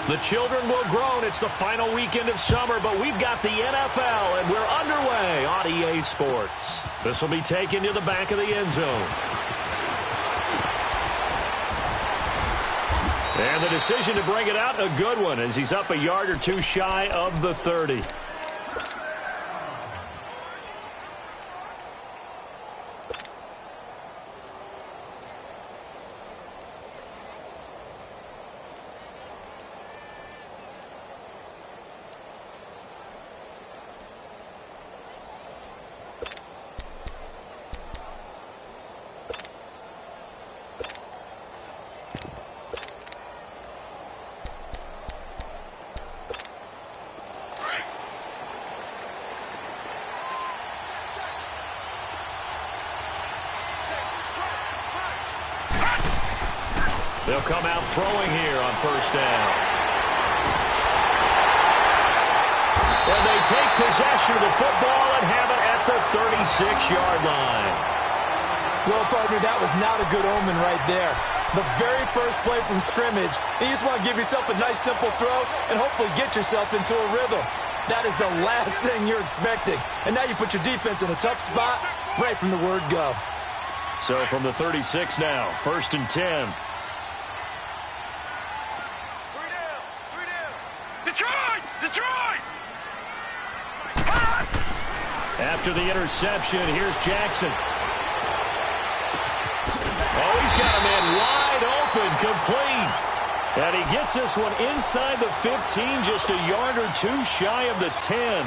The children will groan. It's the final weekend of summer, but we've got the NFL, and we're underway on EA Sports. This will be taken to the back of the end zone. And the decision to bring it out, a good one, as he's up a yard or two shy of the 30. They'll come out throwing here on first down. And they take possession of the football and have it at the 36-yard line. Well, partner, that was not a good omen right there. The very first play from scrimmage, you just want to give yourself a nice, simple throw and hopefully get yourself into a rhythm. That is the last thing you're expecting. And now you put your defense in a tough spot right from the word go. So from the 36 now, 1st and 10. Detroit! After the interception, here's Jackson. Oh, he's got a man wide open, complete. And he gets this one inside the 15, just a yard or two shy of the 10.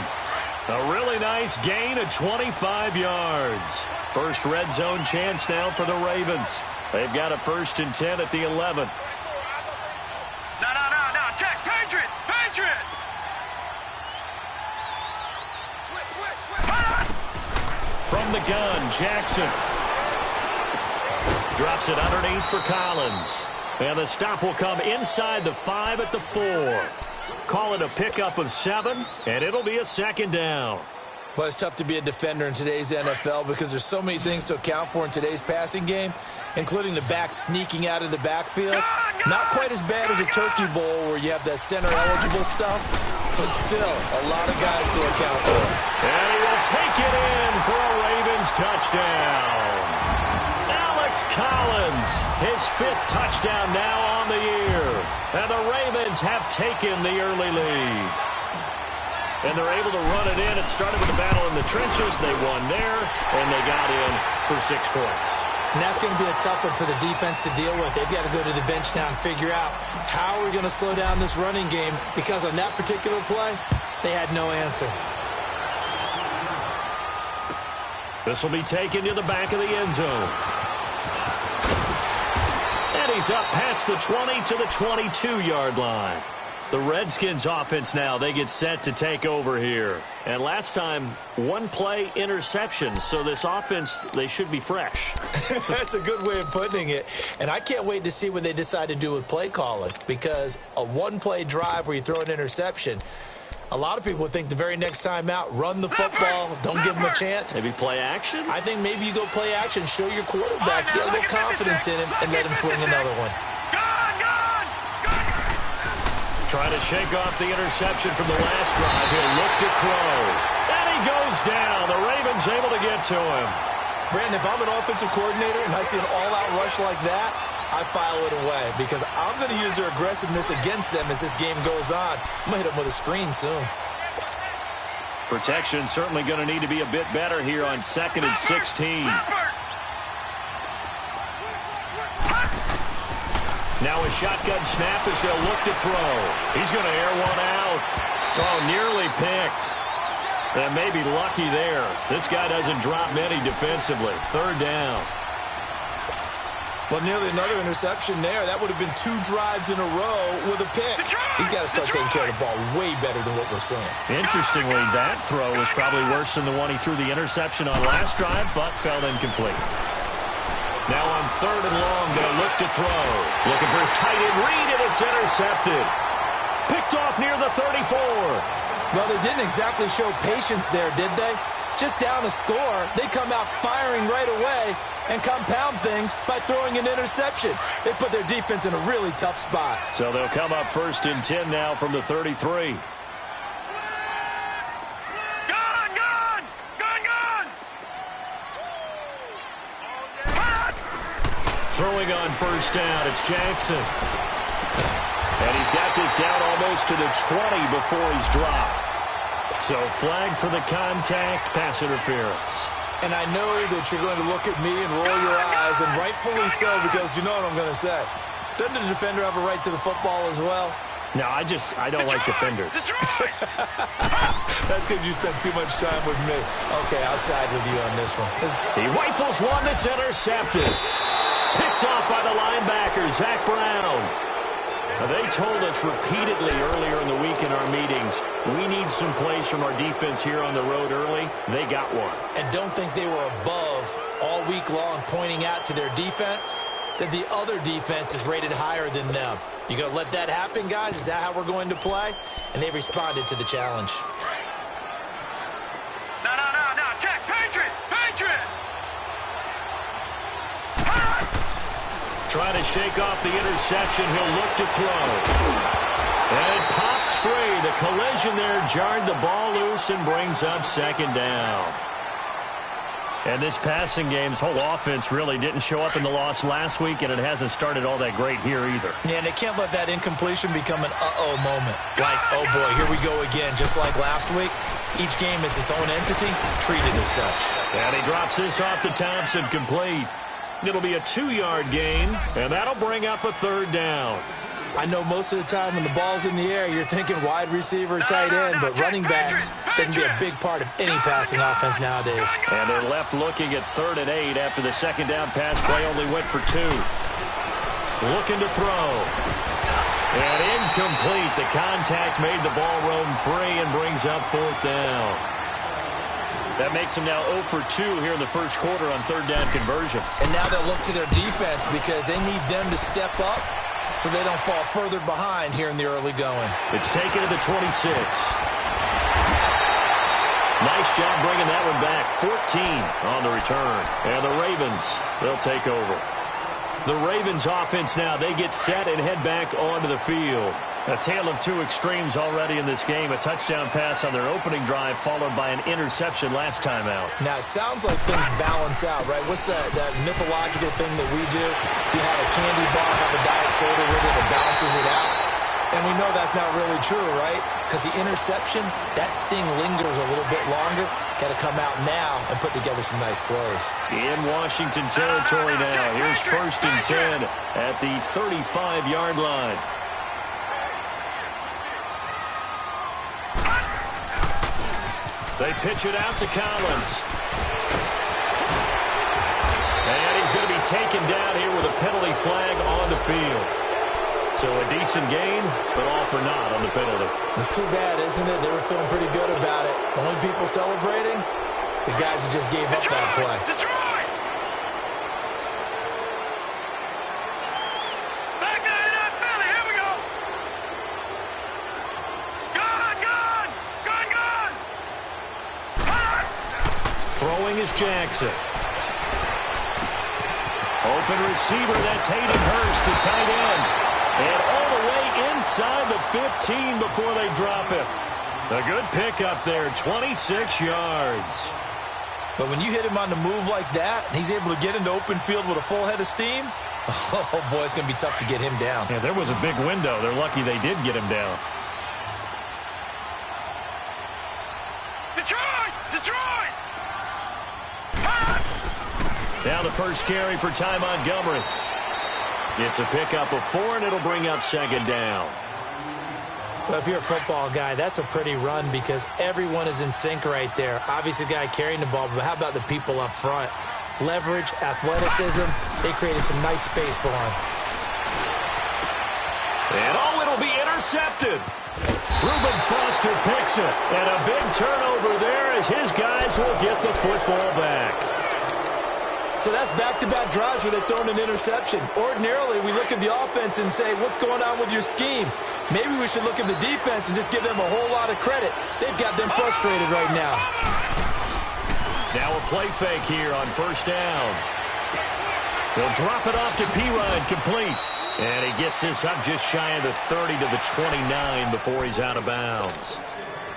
A really nice gain of 25 yards. First red zone chance now for the Ravens. They've got a 1st and 10 at the 11th. No, check, Patriot! From the gun, Jackson. Drops it underneath for Collins. And the stop will come inside the 5 at the 4. Call it a pickup of 7, and it'll be a 2nd down. Well, it's tough to be a defender in today's NFL because there's so many things to account for in today's passing game, including the back sneaking out of the backfield. Not quite as bad as a turkey bowl where you have that center-eligible stuff, but still a lot of guys to account for. And he will take it in for a Ravens touchdown. Alex Collins, his 5th touchdown now on the year. And the Ravens have taken the early lead. And they're able to run it in. It started with a battle in the trenches. They won there, and they got in for 6 points. And that's going to be a tough one for the defense to deal with. They've got to go to the bench now and figure out how we're going to slow down this running game, because on that particular play, they had no answer. This will be taken to the back of the end zone. And he's up past the 20 to the 22-yard line. The Redskins offense now, they get set to take over here. And last time, 1 play interception. So this offense, they should be fresh. That's a good way of putting it. And I can't wait to see what they decide to do with play calling, because a 1-play drive where you throw an interception, a lot of people would think the very next time out, run the football, don't give them a chance. Maybe play action? I think maybe you go play action, show your quarterback, get a little confidence in him, and let him fling another one. Trying to shake off the interception from the last drive. He'll look to throw. And he goes down. The Ravens able to get to him. Brandon, if I'm an offensive coordinator and I see an all-out rush like that, I file it away, because I'm going to use their aggressiveness against them as this game goes on. I'm going to hit them with a screen soon. Protection certainly going to need to be a bit better here on 2nd and 16. Now a shotgun snap as they'll look to throw. He's going to air one out. Oh, nearly picked. And maybe lucky there. This guy doesn't drop many defensively. 3rd down. Well, nearly another interception there. That would have been 2 drives in a row with a pick. He's got to start taking care of the ball way better than what we're seeing. Interestingly, that throw was probably worse than the one he threw the interception on last drive, but fell incomplete. Now on 3rd and long, they'll look to throw. Looking for his tight end read, and it's intercepted. Picked off near the 34. Well, they didn't exactly show patience there, did they? Just down a score, they come out firing right away and compound things by throwing an interception. They put their defense in a really tough spot. So they'll come up 1st and 10 now from the 33. Throwing on 1st down, it's Jackson. And he's got this down almost to the 20 before he's dropped. So flag for the contact, pass interference. And I know that you're going to look at me and roll your eyes, and rightfully so, because you know what I'm going to say. Doesn't the defender have a right to the football as well? No, I don't like defenders. That's because you spent too much time with me. Okay, I'll side with you on this one. He rifles one that's intercepted. Picked off by the linebacker, Zach Brown. Now, they told us repeatedly earlier in the week in our meetings, we need some plays from our defense here on the road early. They got one. And don't think they were above all week long pointing out to their defense that the other defense is rated higher than them. You going to let that happen, guys? Is that how we're going to play? And they responded to the challenge. No. Check. Patriot. Trying to shake off the interception. He'll look to throw. And it pops free. The collision there jarred the ball loose and brings up 2nd down. And this passing game's whole offense really didn't show up in the loss last week, and it hasn't started all that great here either. Yeah, and they can't let that incompletion become an uh-oh moment. Like, oh boy, here we go again, just like last week. Each game is its own entity, treated as such. And he drops this off to Thompson, complete. It'll be a 2-yard gain, and that'll bring up a 3rd down. I know most of the time when the ball's in the air, you're thinking wide receiver, tight end, but running backs, they can be a big part of any passing offense nowadays. And they're left looking at 3rd and 8 after the 2nd down pass play only went for 2. Looking to throw. And incomplete. The contact made the ball roam free and brings up 4th down. That makes them now 0 for 2 here in the first quarter on 3rd down conversions. And now they'll look to their defense because they need them to step up so they don't fall further behind here in the early going. It's taken to the 26. Nice job bringing that one back. 14 on the return. And the Ravens, they'll take over. The Ravens offense now, they get set and head back onto the field. A tale of two extremes already in this game. A touchdown pass on their opening drive followed by an interception last time out. Now, it sounds like things balance out, right? What's that mythological thing that we do? If you have a candy bar, have a diet soda with it, it balances it out. And we know that's not really true, right? Because the interception, that sting lingers a little bit longer. Got to come out now and put together some nice plays. In Washington territory now. Here's 1st and 10 at the 35-yard line. They pitch it out to Collins. And he's going to be taken down here with a penalty flag on the field. So a decent gain, but all for naught on the penalty. It's too bad, isn't it? They were feeling pretty good about it. The only people celebrating, the guys who just gave up that play. Detroit! Back out of that Philly. Here we go. Gone! Throwing is Jackson. Open receiver, that's Hayden Hurst, the tight end. And all the way inside the 15 before they drop him. A good pickup there, 26 yards. But when you hit him on the move like that, and he's able to get into open field with a full head of steam, oh, boy, it's going to be tough to get him down. Yeah, there was a big window. They're lucky they did get him down. Detroit! Now the first carry for Ty Montgomery. It's a pickup of 4, and it'll bring up 2nd down. Well, if you're a football guy, that's a pretty run because everyone is in sync right there. Obviously, the guy carrying the ball, but how about the people up front? Leverage, athleticism, they created some nice space for him. And it'll be intercepted. Reuben Foster picks it, and a big turnover there as his guys will get the football back. So that's back-to-back drives where they've thrown an interception. Ordinarily, we look at the offense and say, what's going on with your scheme? Maybe we should look at the defense and just give them a whole lot of credit. They've got them frustrated right now. Now a play fake here on first down. He'll drop it off to Pirine, complete. And he gets this up just shy of the 30 to the 29 before he's out of bounds.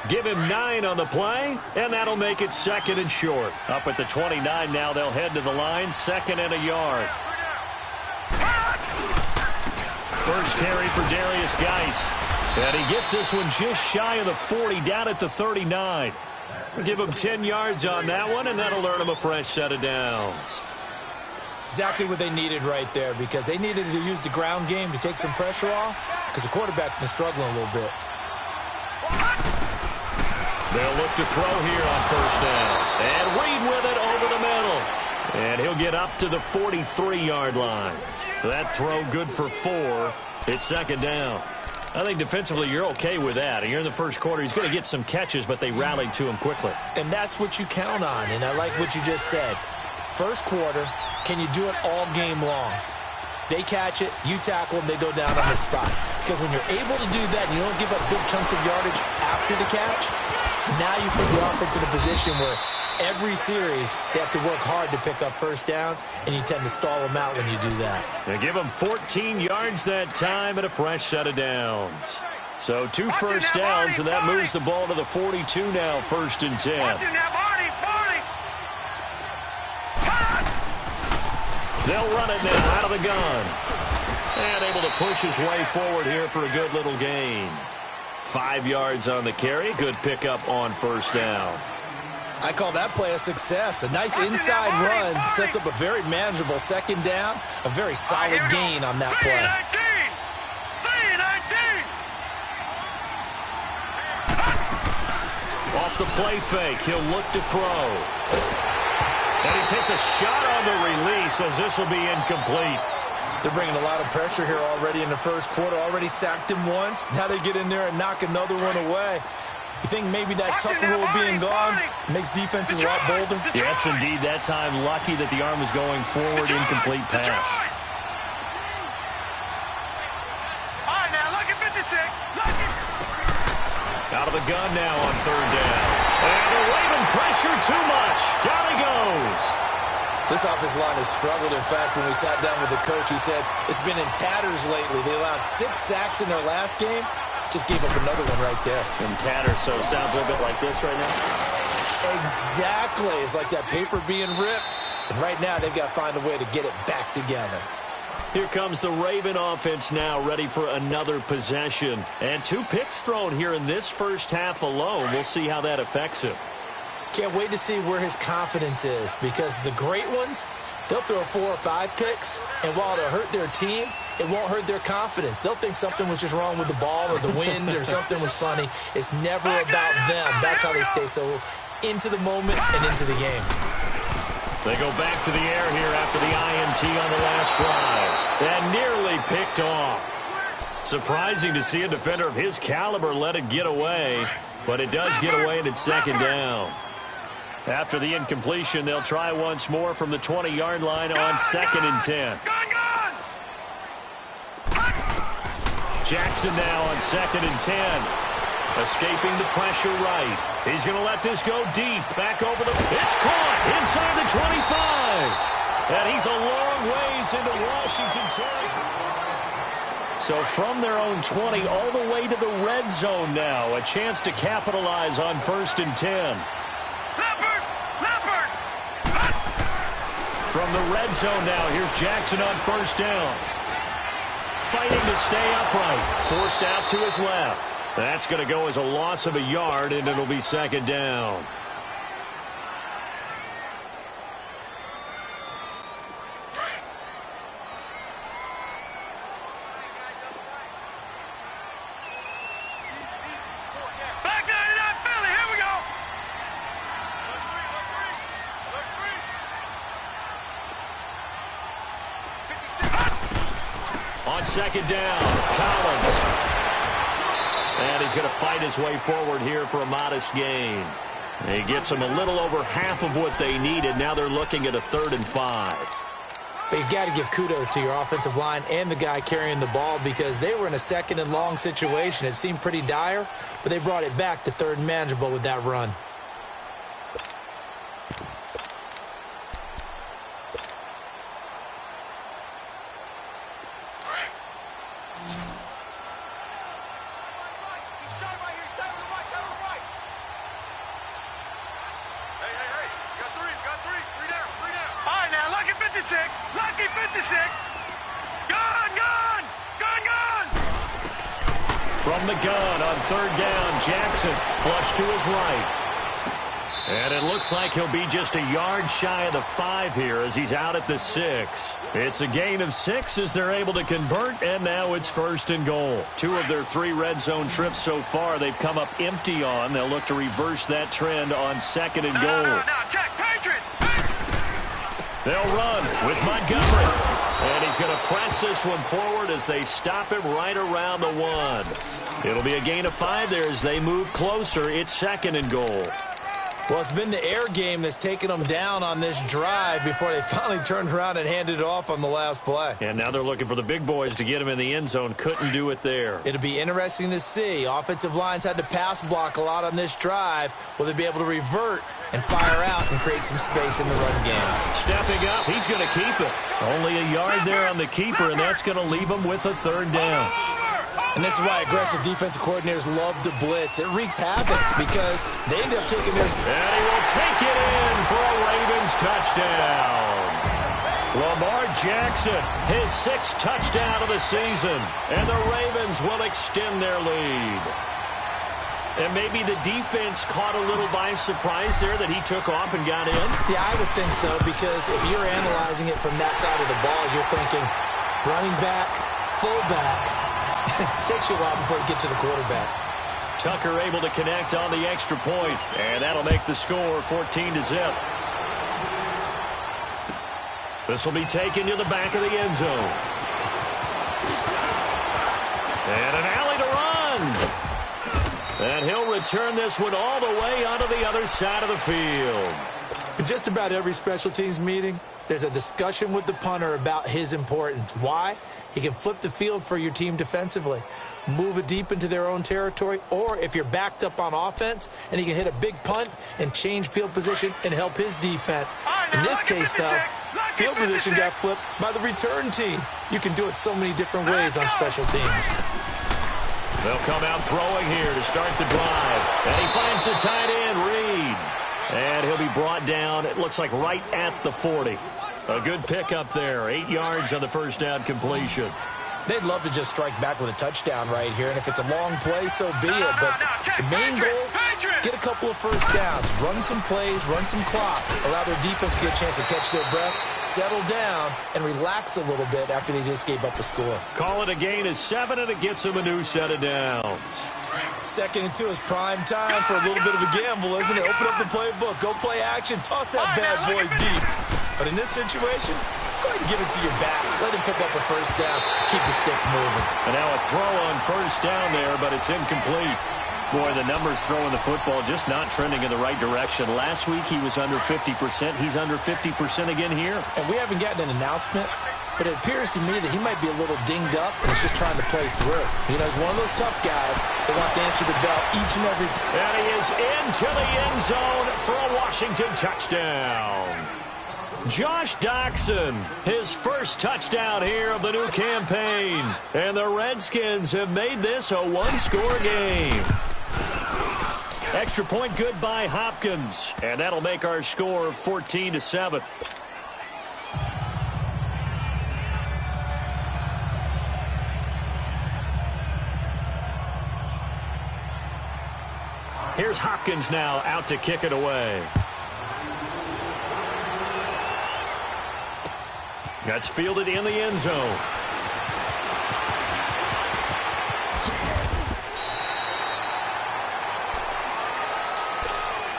Give him 9 on the play, and that'll make it 2nd and short. Up at the 29 now, they'll head to the line, 2nd and a yard. First carry for Darius Geis. And he gets this one just shy of the 40, down at the 39. We'll give him 10 yards on that one, and that'll earn him a fresh set of downs. Exactly what they needed right there, because they needed to use the ground game to take some pressure off, because the quarterback's been struggling a little bit. They'll look to throw here on first down. And Reed with it over the middle. And he'll get up to the 43-yard line. That throw good for 4. It's 2nd down. I think defensively you're okay with that. And you're in the first quarter. He's going to get some catches, but they rallied to him quickly. And that's what you count on, and I like what you just said. First quarter, can you do it all game long? They catch it, you tackle them, they go down on the spot. Because when you're able to do that and you don't give up big chunks of yardage after the catch, now you put the offense in a position where every series they have to work hard to pick up first downs, and you tend to stall them out when you do that. They give them 14 yards that time and a fresh set of downs. So 2 first downs, and that moves the ball to the 42 now, 1st and 10. They'll run it now out of the gun. And able to push his way forward here for a good little gain. 5 yards on the carry. Good pickup on first down. I call that play a success. A nice inside run sets up a very manageable 2nd down. A very solid gain on that play. Off the play fake, he'll look to throw. And he takes a shot on the release as this will be incomplete. They're bringing a lot of pressure here already in the first quarter. Already sacked him once. Now they get in there and knock another one away. You think maybe that Tucker rule being gone makes defenses a lot bolder? Yes, indeed. That time lucky that the arm was going forward. Incomplete pass. All right, now look at 56. Out of the gun now on 3rd down. And the Raven pressure too much. Down he goes. This offensive line has struggled. In fact, when we sat down with the coach, he said it's been in tatters lately. They allowed 6 sacks in their last game. Just gave up another one right there. In tatters, so it sounds a little bit like this right now. Exactly. It's like that paper being ripped. And right now, they've got to find a way to get it back together. Here comes the Raven offense now, ready for another possession. And 2 picks thrown here in this first half alone. We'll see how that affects him. Can't wait to see where his confidence is, because the great ones, they'll throw 4 or 5 picks, and while it'll hurt their team, it won't hurt their confidence. They'll think something was just wrong with the ball or the wind or something was funny. It's never about them. That's how they stay so into the moment and into the game. They go back to the air here after the INT on the last drive. And nearly picked off. Surprising to see a defender of his caliber let it get away, but it does get away and it's 2nd down. After the incompletion, they'll try once more from the 20-yard line on 2nd and 10. Jackson now on 2nd and 10. Escaping the pressure right. He's going to let this go deep. Back over the... It's caught inside the 25. And he's a long ways into Washington territory. So from their own 20 all the way to the red zone now. A chance to capitalize on 1st and 10. From the red zone now, here's Jackson on 1st down. Fighting to stay upright. Forced out to his left. That's going to go as a loss of a yard, and it'll be 2nd down. Back 99 Philly, here we go. On 2nd down, Collins. And he's going to fight his way forward here for a modest gain. He gets them a little over half of what they needed. Now they're looking at a 3rd and 5. But you've got to give kudos to your offensive line and the guy carrying the ball, because they were in a 2nd and long situation. It seemed pretty dire, but they brought it back to 3rd and manageable with that run. 56. Lucky 56. Gone, gone. Gone, gone. From the gun on third down, Jackson flush to his right. And it looks like he'll be just a yard shy of the 5 here as he's out at the 6. It's a gain of 6 as they're able to convert, and now it's 1st and goal. 2 of their 3 red zone trips so far they've come up empty on. They'll look to reverse that trend on 2nd and goal. No, check, Patriot. They'll run with Montgomery. And he's going to press this one forward as they stop him right around the 1. It'll be a gain of 5 there as they move closer. It's 2nd and goal. Well, it's been the air game that's taken them down on this drive before they finally turned around and handed it off on the last play. And now they're looking for the big boys to get him in the end zone. Couldn't do it there. It'll be interesting to see. Offensive lines had to pass block a lot on this drive. Will they be able to revert and fire out and create some space in the run game? Stepping up, he's going to keep it. Only a yard there on the keeper, and that's going to leave him with a 3rd down. And this is why aggressive defensive coordinators love to blitz. It wreaks havoc because they end up taking their... And he will take it in for a Ravens touchdown. Lamar Jackson, his 6th touchdown of the season. And the Ravens will extend their lead. And maybe the defense caught a little by surprise there that he took off and got in. Yeah, I would think so, because if you're analyzing it from that side of the ball, you're thinking running back, fullback. Takes you a while before you get to the quarterback. Tucker able to connect on the extra point, and that'll make the score 14-0. This will be taken to the back of the end zone. And an alley to run. And he'll return this one all the way onto the other side of the field. In just about every special teams meeting, there's a discussion with the punter about his importance. Why? He can flip the field for your team defensively, move it deep into their own territory, or if you're backed up on offense, and he can hit a big punt and change field position and help his defense. In this case, though, field position got flipped by the return team. You can do it so many different ways on special teams. They'll come out throwing here to start the drive. And he finds the tight end, Reed. And he'll be brought down, it looks like, right at the 40. A good pickup there. 8 yards on the first down completion. They'd love to just strike back with a touchdown right here, and if it's a long play, so be it. But the main goal, get a couple of first downs, run some plays, run some clock, allow their defense to get a chance to catch their breath, settle down, and relax a little bit after they just gave up a score. Call it a gain of 7, and it gets them a new set of downs. 2nd and 2 is prime time for a little bit of a gamble, isn't it? Open up the playbook, go play action, toss that bad boy deep. But in this situation, go ahead and give it to your back. Let him pick up a first down. Keep the sticks moving. And now a throw on first down there, but it's incomplete. Boy, the numbers throwing the football just not trending in the right direction. Last week he was under 50%. He's under 50% again here. And we haven't gotten an announcement, but it appears to me that he might be a little dinged up and is just trying to play through. You know, he's one of those tough guys that wants to answer the bell each and every... And he is into the end zone for a Washington touchdown. Josh Doxson, his first touchdown here of the new campaign. And the Redskins have made this a one-score game. Extra point good by Hopkins. And that'll make our score 14-7. Here's Hopkins now out to kick it away. That's fielded in the end zone.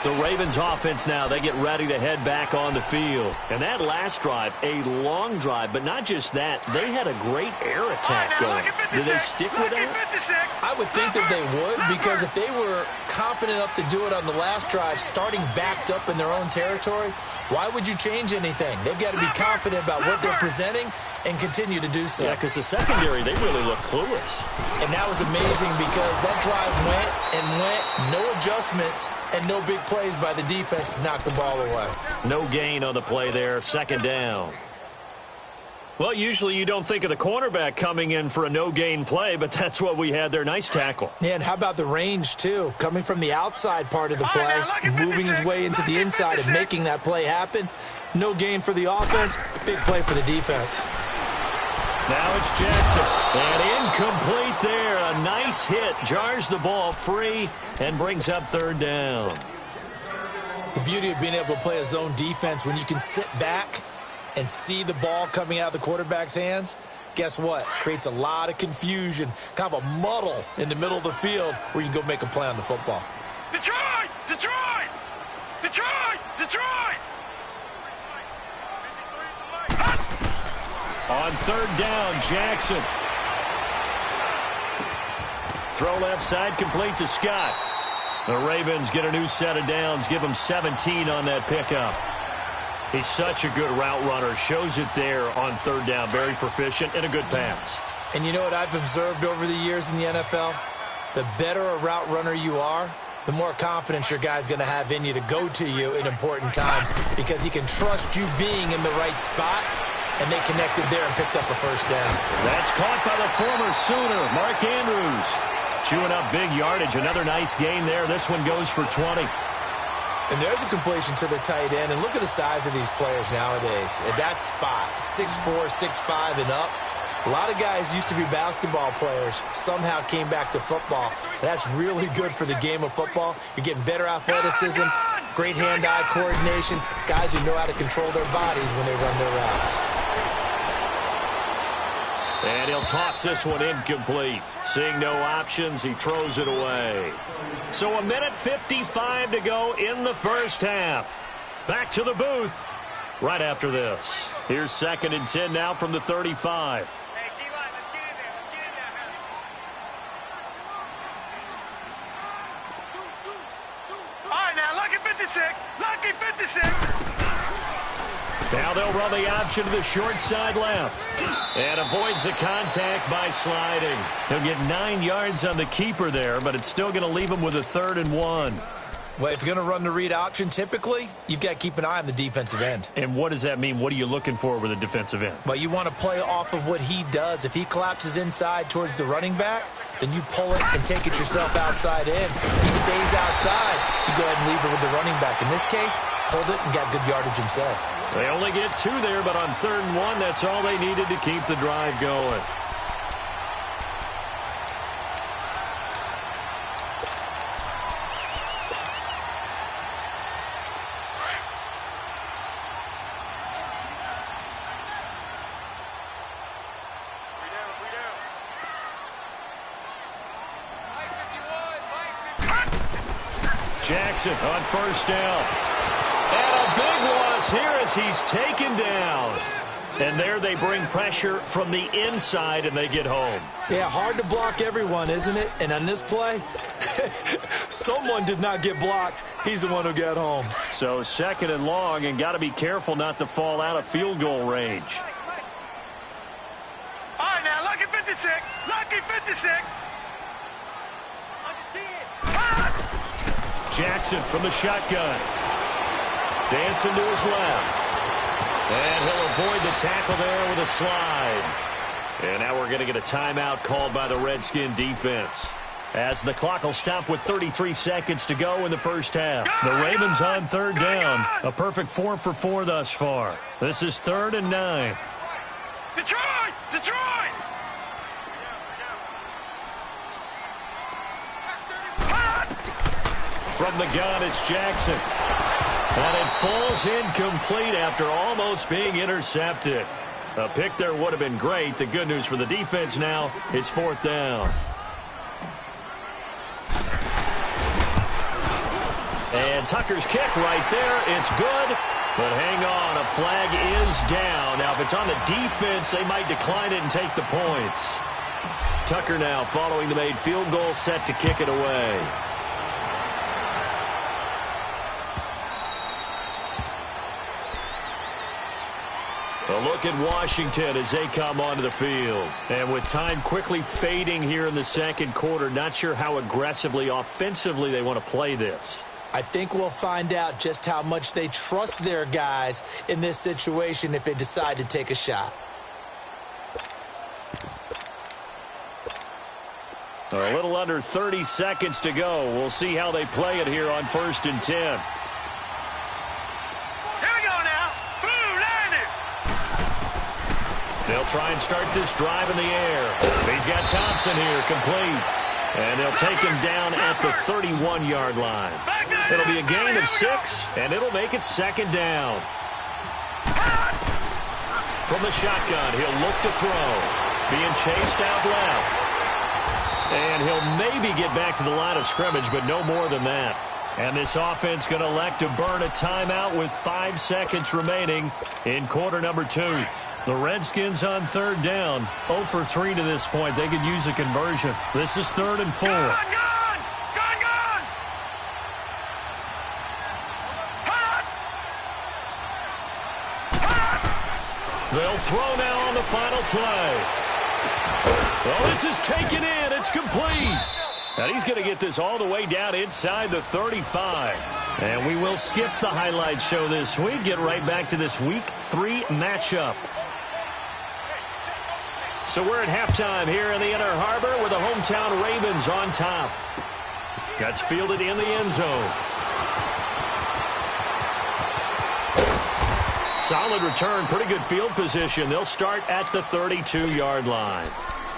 The Ravens offense now, they get ready to head back on the field. And that last drive, a long drive, but not just that. They had a great air attack going. Do they stick with that? I would think that they would, because if they were confident enough to do it on the last drive, starting backed up in their own territory, why would you change anything? They've got to be confident about what they're presenting and continue to do so. Yeah, because the secondary, they really look clueless. And that was amazing because that drive went and went, no adjustments, and no big plays by the defense to knock the ball away. No gain on the play there, second down. Well, usually you don't think of the cornerback coming in for a no-gain play, but that's what we had there. Nice tackle. Yeah, and how about the range, too? Coming from the outside part of the play, moving his way into the inside and making that play happen. No gain for the offense. Big play for the defense. Now it's Jackson. And incomplete there. A nice hit. Jars the ball free and brings up third down. The beauty of being able to play a zone defense when you can sit back and see the ball coming out of the quarterback's hands, guess what? Creates a lot of confusion, kind of a muddle in the middle of the field where you can go make a play on the football. Detroit! Detroit! Detroit! Detroit! On third down, Jackson. Throw left side, complete to Scott. The Ravens get a new set of downs, give him 17 on that pickup. He's such a good route runner. Shows it there on third down. Very proficient and a good pass. And you know what I've observed over the years in the NFL? The better a route runner you are, the more confidence your guy's going to have in you to go to you in important times because he can trust you being in the right spot, and they connected there and picked up a first down. That's caught by the former Sooner, Mark Andrews. Chewing up big yardage. Another nice gain there. This one goes for 20. And there's a completion to the tight end. And look at the size of these players nowadays. At that spot, 6'4", 6'5", and up. A lot of guys used to be basketball players, somehow came back to football. And that's really good for the game of football. You're getting better athleticism, great hand-eye coordination, guys who know how to control their bodies when they run their routes. And he'll toss this one incomplete. Seeing no options, he throws it away. So 1:55 to go in the first half. Back to the booth right after this. Here's 2nd and 10 now from the 35. Hey, D-line, let's get in there. Let's get in there. All right, now, lucky 56. Lucky 56. Now they'll run the option to the short side left. And avoids the contact by sliding. He'll get 9 yards on the keeper there, but it's still going to leave him with a 3rd and 1. Well, if you're going to run the read option, typically, you've got to keep an eye on the defensive end. And what does that mean? What are you looking for with a defensive end? Well, you want to play off of what he does. If he collapses inside towards the running back, then you pull it and take it yourself outside in. If he stays outside, you go ahead and leave it with the running back. In this case, pulled it and got good yardage himself. They only get 2 there, but on 3rd and 1, that's all they needed to keep the drive going. Jackson on first down. And a big loss here as he's taken down. And there they bring pressure from the inside, and they get home. Yeah, hard to block everyone, isn't it? And on this play, someone did not get blocked. He's the one who got home. So 2nd and long, and got to be careful not to fall out of field goal range. All right, now, lucky 56. Lucky 56. Jackson from the shotgun. Dancing to his left. And he'll avoid the tackle there with a slide. And now we're going to get a timeout called by the Redskin defense. As the clock will stop with 33 seconds to go in the first half. The Ravens on 3rd down. A perfect 4 for 4 thus far. This is 3rd and 9. Detroit! Detroit! From the gun, it's Jackson. And it falls incomplete after almost being intercepted. A pick there would have been great. The good news for the defense now, it's 4th down. And Tucker's kick right there. It's good. But hang on, a flag is down. Now, if it's on the defense, they might decline it and take the points. Tucker now following the made field goal, set to kick it away. A look at Washington as they come onto the field. And with time quickly fading here in the second quarter, not sure how aggressively, offensively they want to play this. I think we'll find out just how much they trust their guys in this situation if they decide to take a shot. A little under 30 seconds to go. We'll see how they play it here on 1st and 10. Here we go now. Blue They'll try and start this drive in the air. He's got Thompson here, complete. And they'll take him down at the 31-yard line. It'll be a gain of 6, and it'll make it second down. From the shotgun, he'll look to throw. Being chased out left. And he'll maybe get back to the line of scrimmage, but no more than that. And this offense going to elect to burn a timeout with 5 seconds remaining in quarter number 2. The Redskins on third down, 0 for 3 to this point. They could use a conversion. This is 3rd and 4. Gone! They'll throw now on the final play. Oh, this is taken in. It's complete. And he's going to get this all the way down inside the 35. And we will skip the highlights show this week. Get right back to this Week 3 matchup. So we're at halftime here in the Inner Harbor with the hometown Ravens on top. That's fielded in the end zone. Solid return, pretty good field position. They'll start at the 32-yard line.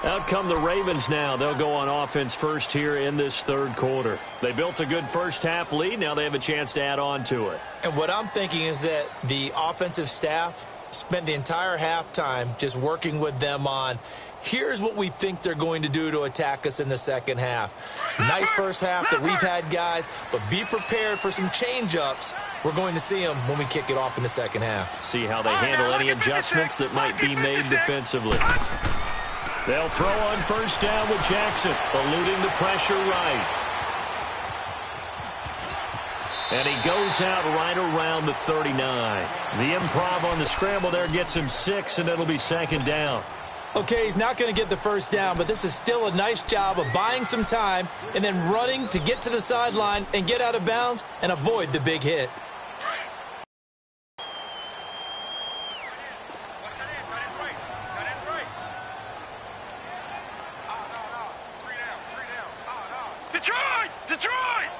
Out come the Ravens now. They'll go on offense first here in this third quarter. They built a good first-half lead. Now they have a chance to add on to it. And what I'm thinking is that the offensive staff spent the entire halftime just working with them on, here's what we think they're going to do to attack us in the second half. Nice first half that we've had, guys, but be prepared for some change-ups. We're going to see them when we kick it off in the second half. See how they handle any adjustments that might be made defensively. They'll throw on first down with Jackson, eluding the pressure right. And he goes out right around the 39. The improv on the scramble there gets him 6, and it'll be second down. Okay, he's not going to get the first down, but this is still a nice job of buying some time and then running to get to the sideline and get out of bounds and avoid the big hit. Detroit!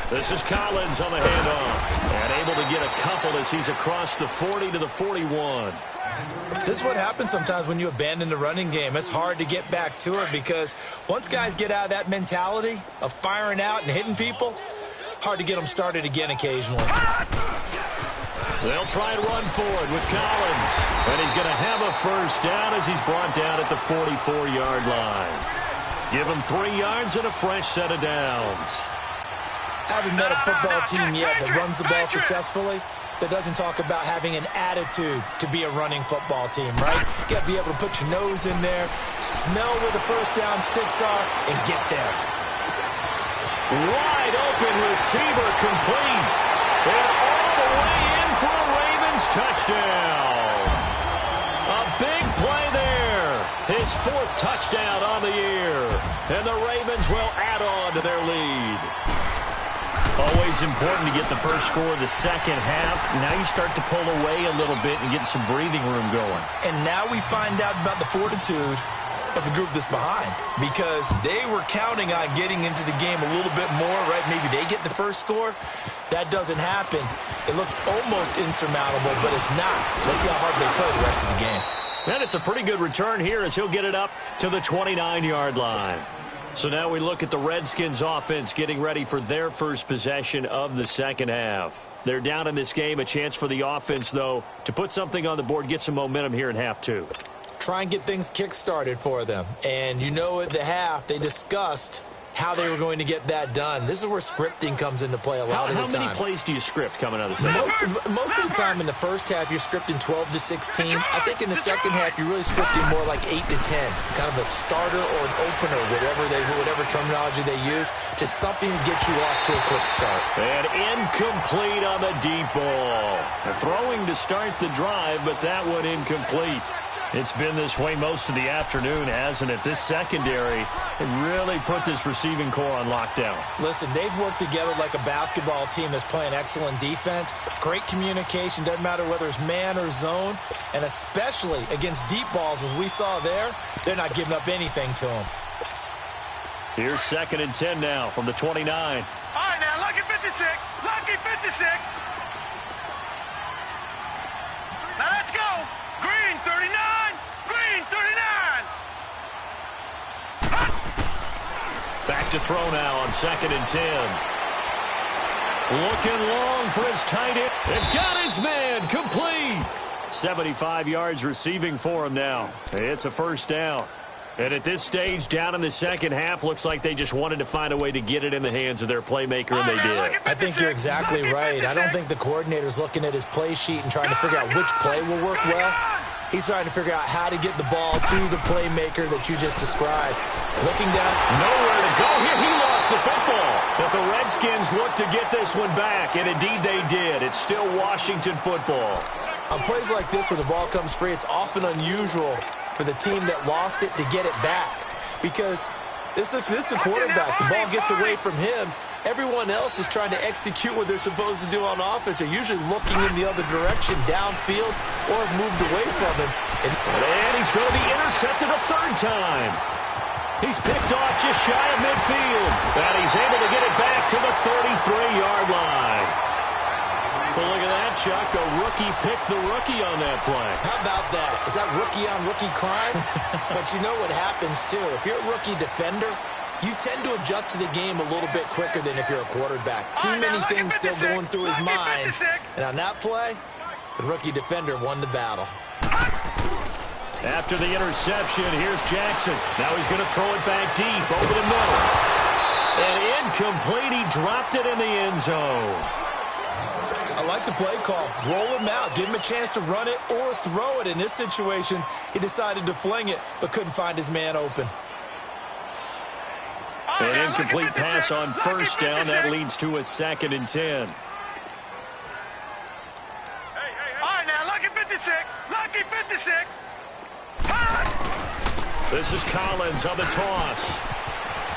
This is Collins on the handoff. And able to get a couple as he's across the 40 to the 41. This is what happens sometimes when you abandon the running game. It's hard to get back to it because once guys get out of that mentality of firing out and hitting people, hard to get them started again occasionally. They'll try and run forward with Collins. And he's going to have a first down as he's brought down at the 44-yard line. Give him 3 yards and a fresh set of downs. Haven't met a football team yet that runs the ball successfully that doesn't talk about having an attitude to be a running football team, right? You got to be able to put your nose in there, smell where the first down sticks are, and get there. Wide open receiver complete. And all the way in for a Ravens touchdown. A big play there. His 4th touchdown on the year. And the Ravens will add on to their lead. Always important to get the first score of the second half. Now you start to pull away a little bit and get some breathing room going. And now we find out about the fortitude of the group that's behind because they were counting on getting into the game a little bit more, right? Maybe they get the first score. That doesn't happen. It looks almost insurmountable, but it's not. Let's see how hard they play the rest of the game. And it's a pretty good return here as he'll get it up to the 29-yard line. So now we look at the Redskins offense getting ready for their first possession of the second half. They're down in this game. A chance for the offense, though, to put something on the board, get some momentum here in half 2. Try and get things kick-started for them. And you know at the half, they discussed how they were going to get that done. This is where scripting comes into play a lot of the time. How many plays do you script coming out of the second? Most of the time in the first half, you're scripting 12 to 16. I think in the second half, you're really scripting more like 8 to 10. Kind of a starter or an opener, whatever terminology they use. Just something to get you off to a quick start. And incomplete on the deep ball. They're throwing to start the drive, but that one incomplete. It's been this way most of the afternoon, hasn't it? This secondary really put this receiving core on lockdown. Listen, they've worked together like a basketball team that's playing excellent defense. Great communication, doesn't matter whether it's man or zone. And especially against deep balls, as we saw there, they're not giving up anything to them. Here's 2nd and 10 now from the 29. All right, now, lucky 56. Lucky 56. to throw now on 2nd and 10. Looking long for his tight end. It got his man complete. 75 yards receiving for him now. It's a first down. And at this stage, down in the second half, looks like they just wanted to find a way to get it in the hands of their playmaker, and they did. I think you're exactly right. I don't think the coordinator's looking at his play sheet and trying to figure out which play will work well. He's trying to figure out how to get the ball to the playmaker that you just described. Looking down. Nowhere to go here. He lost the football. But the Redskins look to get this one back, and indeed they did. It's still Washington football. On plays like this where the ball comes free, it's often unusual for the team that lost it to get it back. Because this is a quarterback. The ball gets away from him. Everyone else is trying to execute what they're supposed to do on offense. They're usually looking in the other direction, downfield, or have moved away from him. And he's going to be intercepted a third time. He's picked off just shy of midfield. And he's able to get it back to the 33-yard line. Well, look at that, Chuck. A rookie picked the rookie on that play. How about that? Is that rookie-on-rookie crime? But you know what happens, too. If you're a rookie defender, you tend to adjust to the game a little bit quicker than if you're a quarterback. Too many things still going through his mind. And on that play, the rookie defender won the battle. After the interception, here's Jackson. Now he's going to throw it back deep over the middle. And incomplete. He dropped it in the end zone. I like the play call. Roll him out. Give him a chance to run it or throw it. In this situation, he decided to fling it, but couldn't find his man open. An incomplete pass on first down. That leads to a 2nd and 10. All right, now, lucky 56. Lucky 56. This is Collins on the toss.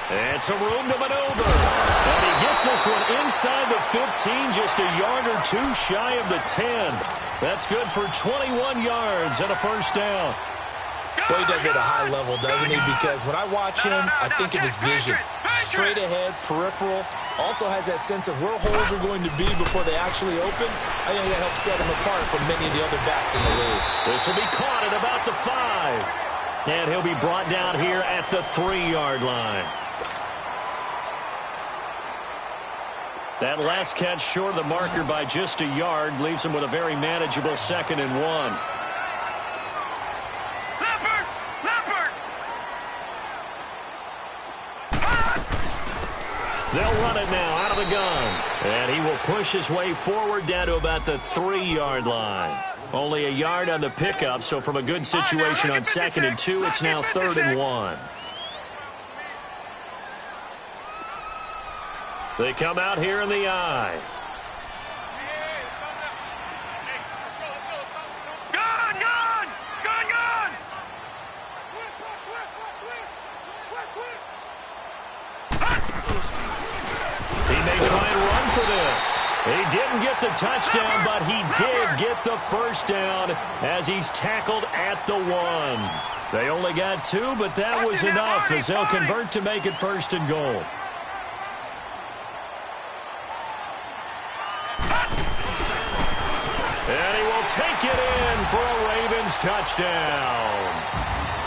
And some room to maneuver. And he gets this one inside the 15, just a yard or two shy of the 10. That's good for 21 yards and a first down. Well, he does it at a high level, doesn't he? Because when I watch him, I think of his vision. Straight ahead, peripheral. Also has that sense of where holes are going to be before they actually open. I think that helps set him apart from many of the other backs in the league. This will be caught at about the 5. And he'll be brought down here at the 3-yard line. That last catch short of the marker by just a yard leaves him with a very manageable 2nd and 1. They'll run it now out of the gun. And he will push his way forward down to about the 3-yard line. Only a yard on the pickup, so from a good situation on 2nd and 2, it's now 3rd and 1. They come out here in the eye. Gone, gone! Gone, gone! He may try and run for this. He didn't get the touchdown, but he did get the first down as he's tackled at the 1. They only got 2, but that was enough as they'll convert to make it 1st and goal. And he will take it in for a Ravens touchdown.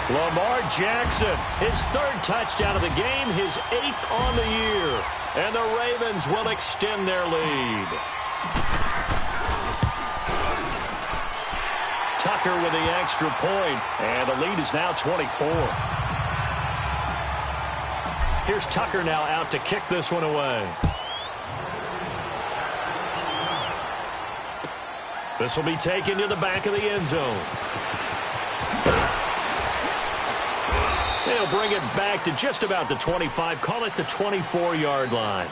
Lamar Jackson, his 3rd touchdown of the game, his 8th on the year. And the Ravens will extend their lead. Tucker with the extra point, and the lead is now 24. Here's Tucker now out to kick this one away. This will be taken to the back of the end zone. They'll bring it back to just about the 25, call it the 24-yard line.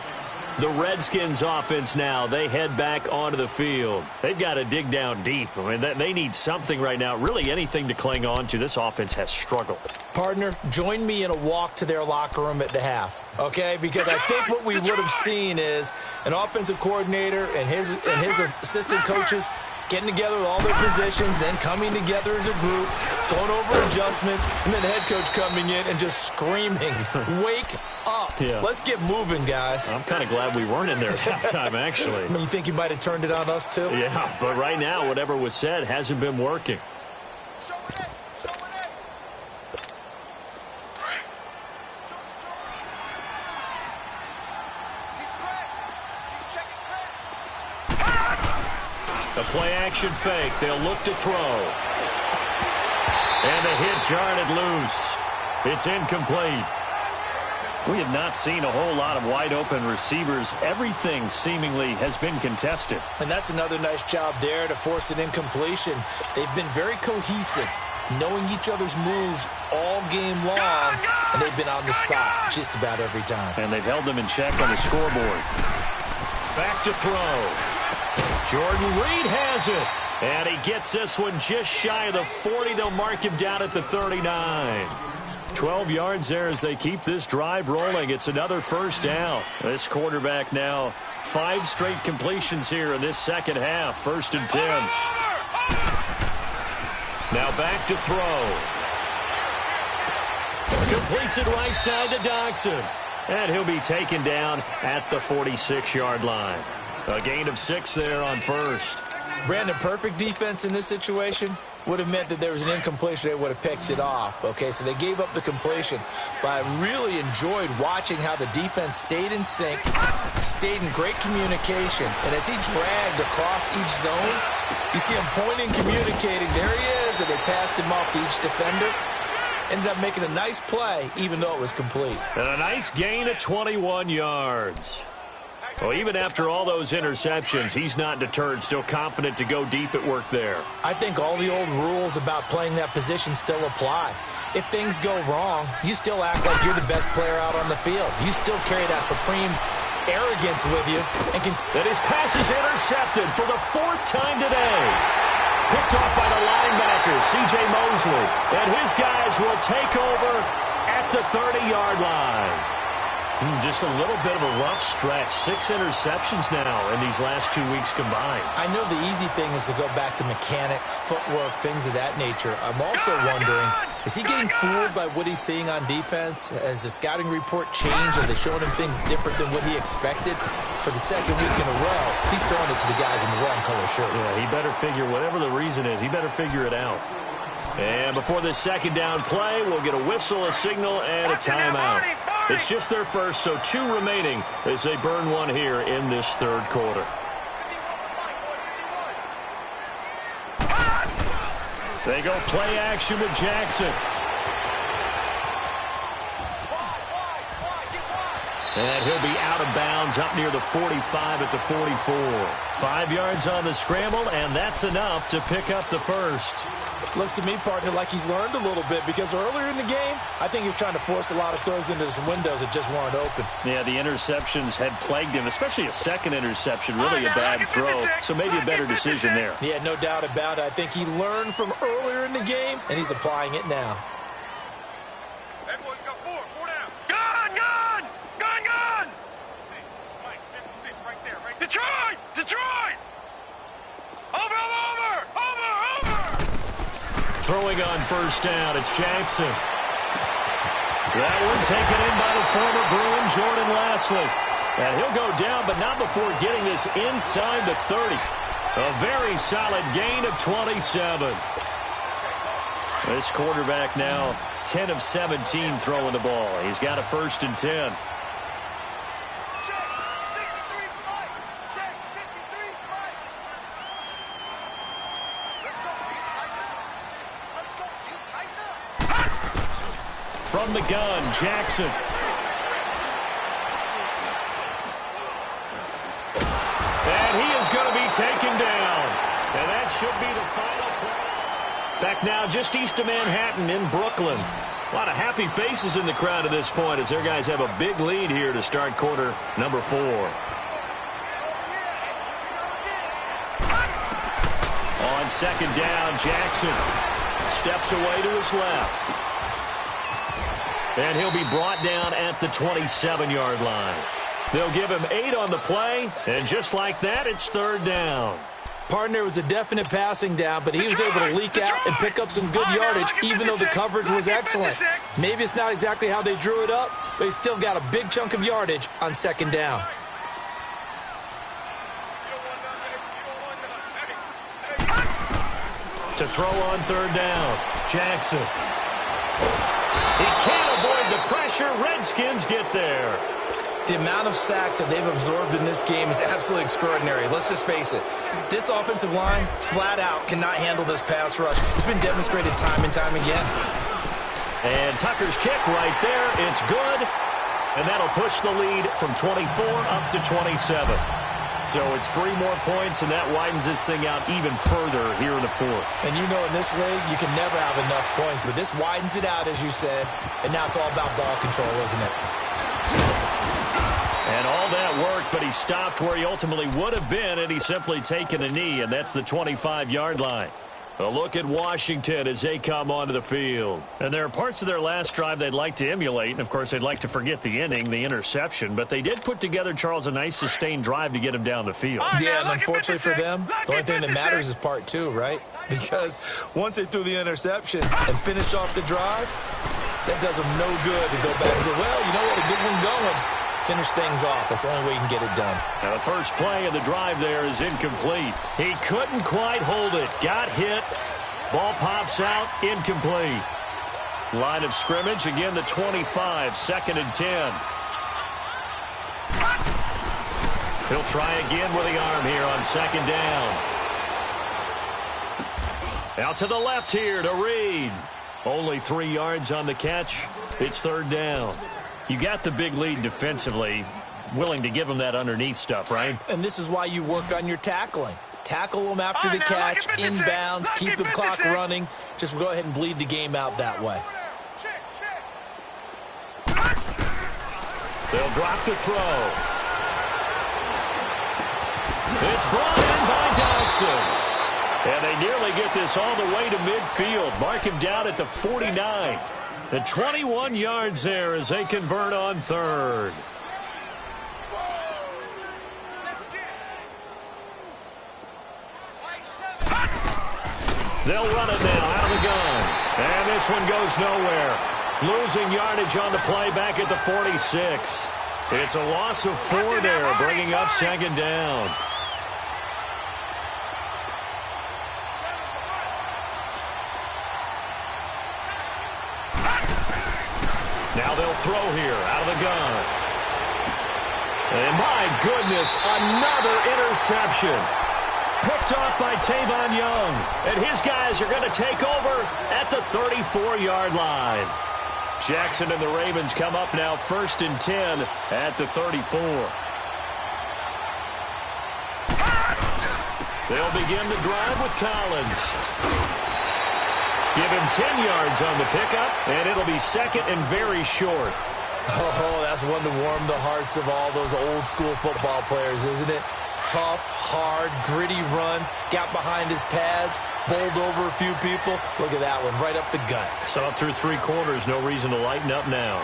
The Redskins offense now, they head back onto the field. They've got to dig down deep. I mean, they need something right now, really anything to cling on to. This offense has struggled. Partner, join me in a walk to their locker room at the half, okay? Because I think what we would have seen is an offensive coordinator and his assistant coaches getting together with all their positions, then coming together as a group, going over adjustments, and then the head coach coming in and just screaming, wake up. Yeah. Let's get moving, guys. I'm kind of glad we weren't in there at halftime, actually. I mean, you think you might have turned it on us, too? Yeah, but right now, whatever was said hasn't been working. A play-action fake. They'll look to throw. And the hit jarred it loose. It's incomplete. We have not seen a whole lot of wide-open receivers. Everything seemingly has been contested. And that's another nice job there to force an incompletion. They've been very cohesive, knowing each other's moves all game long, and they've been on the spot just about every time. And they've held them in check on the scoreboard. Back to throw. Jordan Reed has it. And he gets this one just shy of the 40. They'll mark him down at the 39. 12 yards there as they keep this drive rolling. It's another first down. This quarterback now 5 straight completions here in this second half. 1st and 10. Now back to throw. Completes it right side to Dodson. And he'll be taken down at the 46-yard line. A gain of 6 there on first. Brandon, perfect defense in this situation would have meant that there was an incompletion. They would have picked it off. Okay, so they gave up the completion. But I really enjoyed watching how the defense stayed in sync, stayed in great communication. And as he dragged across each zone, you see him pointing, communicating. There he is, and they passed him off to each defender. Ended up making a nice play, even though it was complete. And a nice gain of 21 yards. Well, even after all those interceptions, he's not deterred, still confident to go deep at work there. I think all the old rules about playing that position still apply. If things go wrong, you still act like you're the best player out on the field. You still carry that supreme arrogance with you. And his pass is intercepted for the 4th time today. Picked off by the linebacker, C.J. Mosley. And his guys will take over at the 30-yard line. Just a little bit of a rough stretch. 6 interceptions now in these last 2 weeks combined. I know the easy thing is to go back to mechanics, footwork, things of that nature. I'm also wondering, is he getting fooled by what he's seeing on defense? Has the scouting report changed? Are they showing him things different than what he expected? For the 2nd week in a row, he's throwing it to the guys in the wrong color shirts. Yeah, he better figure, whatever the reason is, he better figure it out. And before this 2nd down play, we'll get a whistle, a signal, and a timeout. It's just their first, so 2 remaining as they burn 1 here in this 3rd quarter. They go play action with Jackson. And he'll be out of bounds up near the 45 at the 44. 5 yards on the scramble, and that's enough to pick up the first. Looks to me, partner, like he's learned a little bit, because earlier in the game, I think he was trying to force a lot of throws into some windows that just weren't open. Yeah, the interceptions had plagued him, especially a 2nd interception, really a bad throw, so maybe a better decision there. Yeah, no doubt about it. I think he learned from earlier in the game, and he's applying it now. Everyone's got 4 down. Gun! Gun! 56 right there, right there. Detroit! Over! Throwing on first down, it's Jackson. That one taken in by the former Bruin, Jordan Lasley. And he'll go down, but not before getting this inside the 30. A very solid gain of 27. This quarterback now 10 of 17 throwing the ball. He's got a 1st and 10. From the gun, Jackson. And he is going to be taken down. And that should be the final play. Back now just east of Manhattan in Brooklyn. A lot of happy faces in the crowd at this point as their guys have a big lead here to start quarter number 4. On 2nd down, Jackson steps away to his left. And he'll be brought down at the 27-yard line. They'll give him 8 on the play, and just like that, it's 3rd down. Partner, was a definite passing down, but he was able to leak out and pick up some good yardage, even though the coverage was excellent. Maybe it's not exactly how they drew it up, but he still got a big chunk of yardage on 2nd down. To throw on 3rd down, Jackson. He can't avoid the pressure. Redskins get there. The amount of sacks that they've absorbed in this game is absolutely extraordinary. Let's just face it. This offensive line, flat out, cannot handle this pass rush. It's been demonstrated time and time again. And Tucker's kick right there. It's good. And that'll push the lead from 24 up to 27. So it's 3 more points, and that widens this thing out even further here in the fourth. And you know in this league, you can never have enough points, but this widens it out, as you said. And now it's all about ball control, isn't it? And all that worked, but he stopped where he ultimately would have been, and he's simply taken a knee, and that's the 25-yard line. A look at Washington as they come onto the field. And there are parts of their last drive they'd like to emulate, and, of course, they'd like to forget the inning, the interception, but they did put together, Charles, a nice sustained drive to get him down the field. Yeah, and unfortunately for them, the only thing that matters is part 2, right? Because once they threw the interception and finished off the drive, that does them no good to go back and say, well, you know what, a good one going. Finish things off. That's the only way you can get it done. Now the first play of the drive there is incomplete. He couldn't quite hold it. Got hit. Ball pops out. Incomplete. Line of scrimmage. Again, the 25. 2nd and 10. He'll try again with the arm here on 2nd down. Out to the left here to Reed. Only 3 yards on the catch. It's 3rd down. You got the big lead defensively, willing to give them that underneath stuff, right? And this is why you work on your tackling. Tackle them after the catch, inbounds, keep the clock running. Just go ahead and bleed the game out that way. They'll drop the throw. It's brought in by Dodson. And they nearly get this all the way to midfield. Mark him down at the 49. The 21 yards there as they convert on 3rd. They'll run it now out of the gun. And this one goes nowhere. Losing yardage on the play back at the 46. It's a loss of 4 there, bringing up 2nd down. Now they'll throw here out of the gun. And my goodness, another interception. Picked off by Tavon Young. And his guys are going to take over at the 34-yard line. Jackson and the Ravens come up now 1st and 10 at the 34. They'll begin the drive with Collins. Give him 10 yards on the pickup, and it'll be 2nd and very short. Oh, that's one to warm the hearts of all those old-school football players, isn't it? Tough, hard, gritty run, got behind his pads, bowled over a few people. Look at that one, right up the gut. Saw it through 3 quarters, no reason to lighten up now.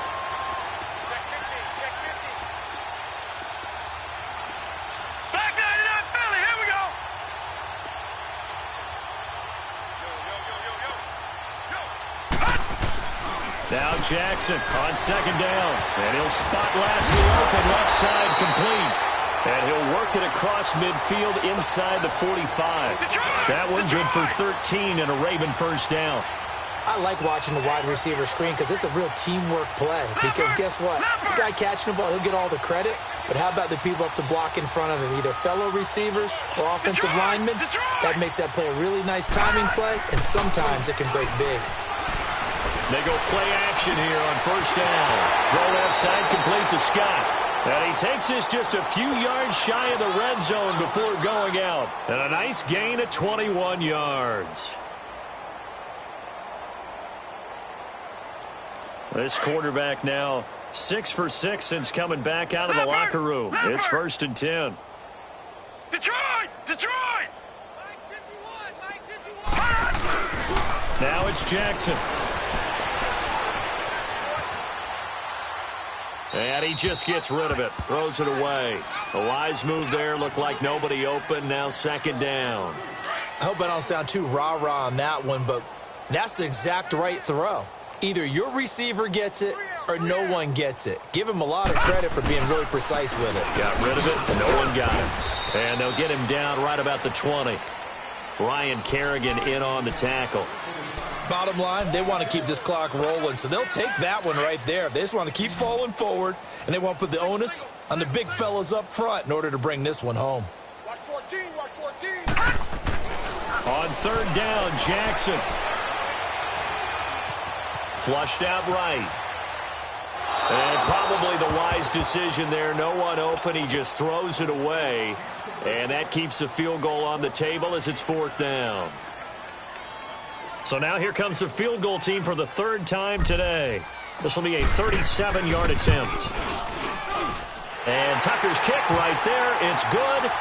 Now Jackson on 2nd down. And he'll spot Lashley open left side complete. And he'll work it across midfield inside the 45. That one good for 13 and a Raven 1st down. I like watching the wide receiver screen because it's a real teamwork play. Because guess what? The guy catching the ball, he'll get all the credit. But how about the people up to block in front of him, either fellow receivers or offensive linemen? That makes that play a really nice timing play, and sometimes it can break big. They go play action here on 1st down. Throw left side complete to Scott. And he takes this just a few yards shy of the red zone before going out. And a nice gain of 21 yards. This quarterback now 6 for 6 since coming back out of the locker room. It's 1st and 10. Detroit! Detroit! Now it's Jackson. And he just gets rid of it. Throws it away. A wise move there. Looked like nobody open. Now 2nd down. I hope I don't sound too rah-rah on that one, but that's the exact right throw. Either your receiver gets it or no one gets it. Give him a lot of credit for being really precise with it. Got rid of it. No one got it. And they'll get him down right about the 20. Ryan Kerrigan in on the tackle. Bottom line, they want to keep this clock rolling, so they'll take that one right there. They just want to keep falling forward, and they want to put the onus on the big fellas up front in order to bring this one home. Watch 14, watch 14. On third down, Jackson. Flushed out right. And probably the wise decision there. No one open. He just throws it away. And that keeps the field goal on the table as it's fourth down. So now here comes the field goal team for the third time today. This will be a 37-yard attempt. And Tucker's kick right there. It's good.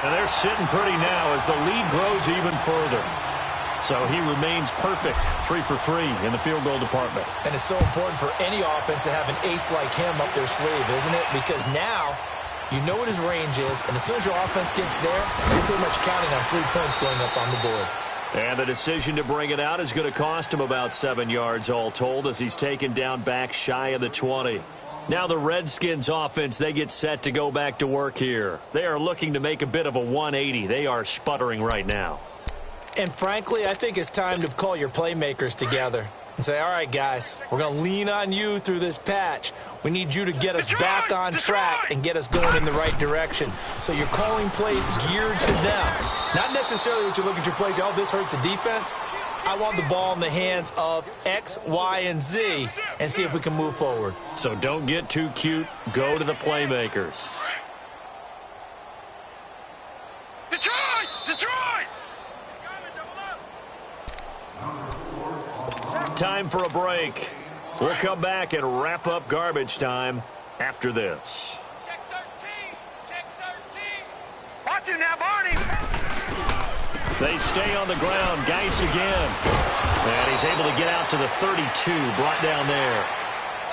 And they're sitting pretty now as the lead grows even further. So he remains perfect, 3 for 3 in the field goal department. And it's so important for any offense to have an ace like him up their sleeve, isn't it? Because now you know what his range is, and as soon as your offense gets there, you're pretty much counting on 3 points going up on the board. And the decision to bring it out is going to cost him about 7 yards all told as he's taken down back shy of the 20. Now the Redskins offense, they get set to go back to work here. They are looking to make a bit of a 180. They are sputtering right now. And frankly, I think it's time to call your playmakers together and say, all right, guys, we're going to lean on you through this patch. We need you to get us back on track and get us going in the right direction. So you're calling plays geared to them. Not necessarily what you look at your plays, oh, this hurts the defense. I want the ball in the hands of X, Y, and Z and see if we can move forward. So don't get too cute. Go to the playmakers. Detroit! Detroit! Time for a break. We'll come back and wrap up garbage time after this. Check 13! Check 13! Watch him now, Barney! They stay on the ground. Geis again. And he's able to get out to the 32, brought down there.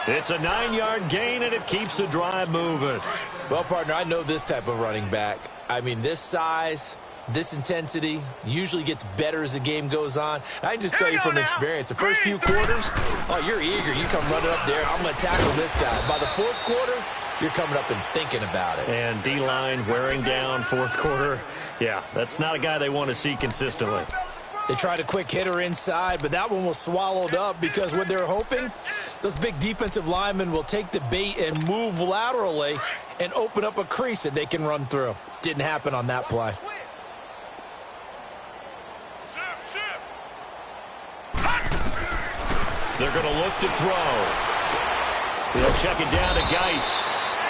It's a 9-yard gain, and it keeps the drive moving. Well, partner, I know this type of running back. I mean, this size, this intensity usually gets better as the game goes on. I can just tell you from experience, the first few quarters, oh, you're eager. You come running up there. I'm going to tackle this guy. By the fourth quarter, you're coming up and thinking about it. And D-line wearing down fourth quarter. Yeah, that's not a guy they want to see consistently. They tried a quick hitter inside, but that one was swallowed up because what they're hoping, those big defensive linemen will take the bait and move laterally and open up a crease that they can run through. Didn't happen on that play. They're going to look to throw. They'll check it down to Geis,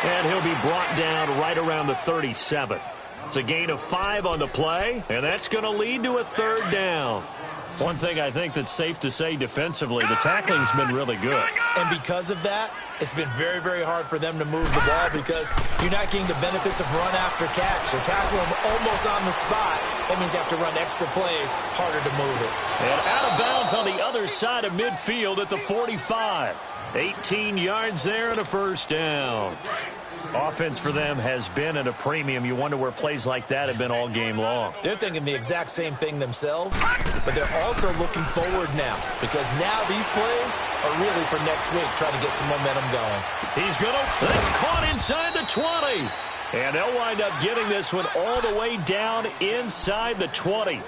and he'll be brought down right around the 37. It's a gain of 5 on the play, and that's going to lead to a third down. One thing I think that's safe to say defensively, the tackling's been really good. And because of that, it's been very, very hard for them to move the ball because you're not getting the benefits of run after catch. They're tackling them almost on the spot. That means you have to run extra plays, harder to move it. And out of bounds on the other side of midfield at the 45. 18 yards there and a first down. Offense for them has been at a premium. You wonder where plays like that have been all game long. They're thinking the exact same thing themselves, but they're also looking forward now because now these plays are really for next week, trying to get some momentum going. He's going to, that's caught inside the 20. And they'll wind up getting this one all the way down inside the 20.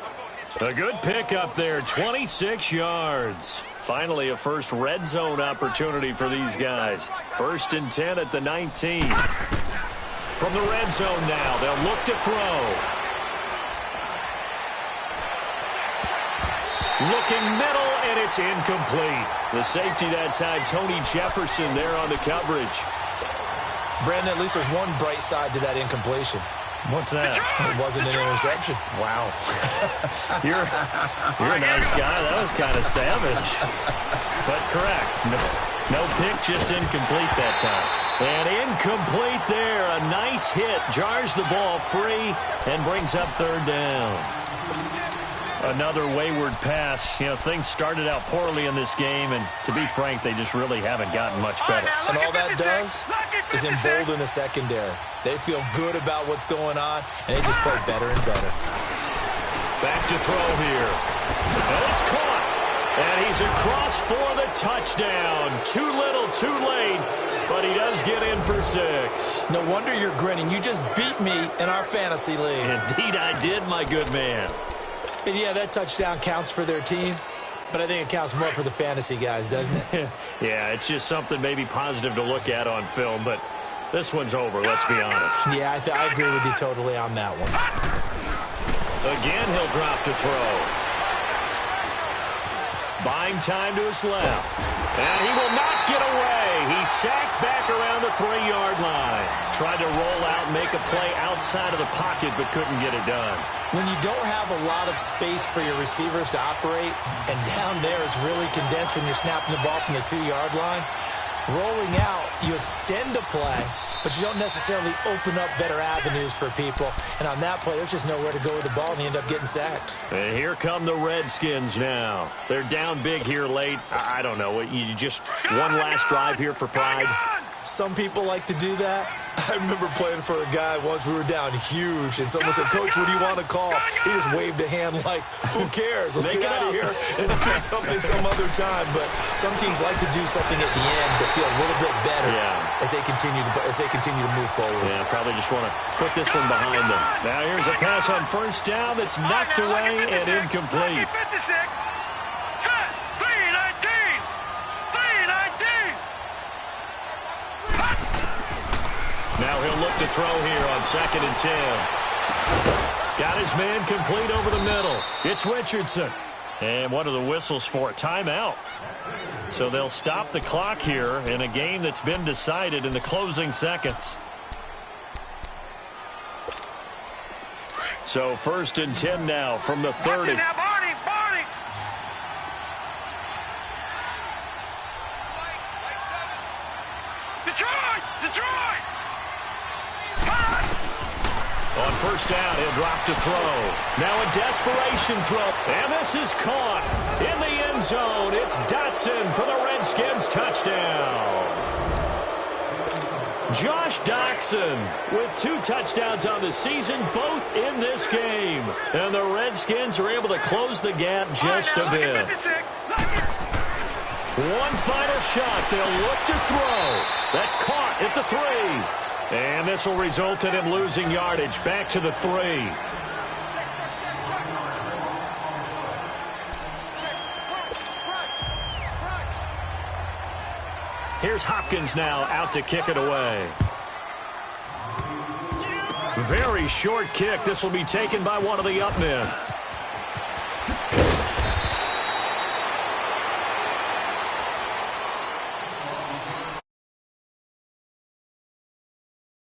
A good pickup there, 26 yards. Finally, a first red zone opportunity for these guys. 1st and 10 at the 19. From the red zone now, they'll look to throw. Looking middle, and it's incomplete. The safety that time, Tony Jefferson there on the coverage. Brandon, at least there's one bright side to that incompletion. What's that? It wasn't an interception. Wow. You're a nice guy. That was kind of savage. But correct. No pick, just incomplete that time. And incomplete there. A nice hit. Jars the ball free and brings up third down. Another wayward pass. You know, things started out poorly in this game, and to be frank, they just really haven't gotten much better. And all that does is embolden the secondary. They feel good about what's going on, and they just play better and better. Back to throw here. And it's caught. And he's across for the touchdown. Too little, too late, but he does get in for 6. No wonder you're grinning. You just beat me in our fantasy league. Indeed I did, my good man. And yeah, that touchdown counts for their team, But I think it counts more for the fantasy guys, doesn't it? Yeah, it's just something maybe positive to look at on film, but this one's over, let's be honest. Yeah, I agree with you totally on that one. Again, he'll drop to throw. Buying time to his left. And he will not get away. He's sacked back around the 3-yard line. Tried to roll out and make a play outside of the pocket, but couldn't get it done. When you don't have a lot of space for your receivers to operate, and down there it's really condensed when you're snapping the ball from the 2-yard line, rolling out, you extend a play, but you don't necessarily open up better avenues for people. And on that play, there's just nowhere to go with the ball, and you end up getting sacked. And here come the Redskins now. They're down big here late. I don't know. You just one last drive here for pride? Some people like to do that. I remember playing for a guy once. We were down huge, and someone said, "Coach, what do you want to call?" He just waved a hand like, "Who cares? Let's get out of here and do something some other time." But some teams like to do something at the end to feel a little bit better as they continue to move forward. Yeah, probably just want to put this one behind them. Now here's a pass on first down that's knocked away and incomplete. 56. Set. 319. 319. Now he'll look to throw here on 2nd and 10. Got his man complete over the middle. It's Richardson. And what are the whistles for? Timeout. So they'll stop the clock here in a game that's been decided in the closing seconds. So 1st and 10 now from the 30. Now, Barney. Detroit. On first down, he'll drop to throw. Now a desperation throw. And this is caught in the end zone. It's Dotson for the Redskins touchdown. Josh Doctson with 2 touchdowns on the season, both in this game. And the Redskins are able to close the gap just a bit. One final shot. They'll look to throw. That's caught at the 3. And this will result in him losing yardage back to the 3. Here's Hopkins now out to kick it away. Very short kick. This will be taken by one of the up men.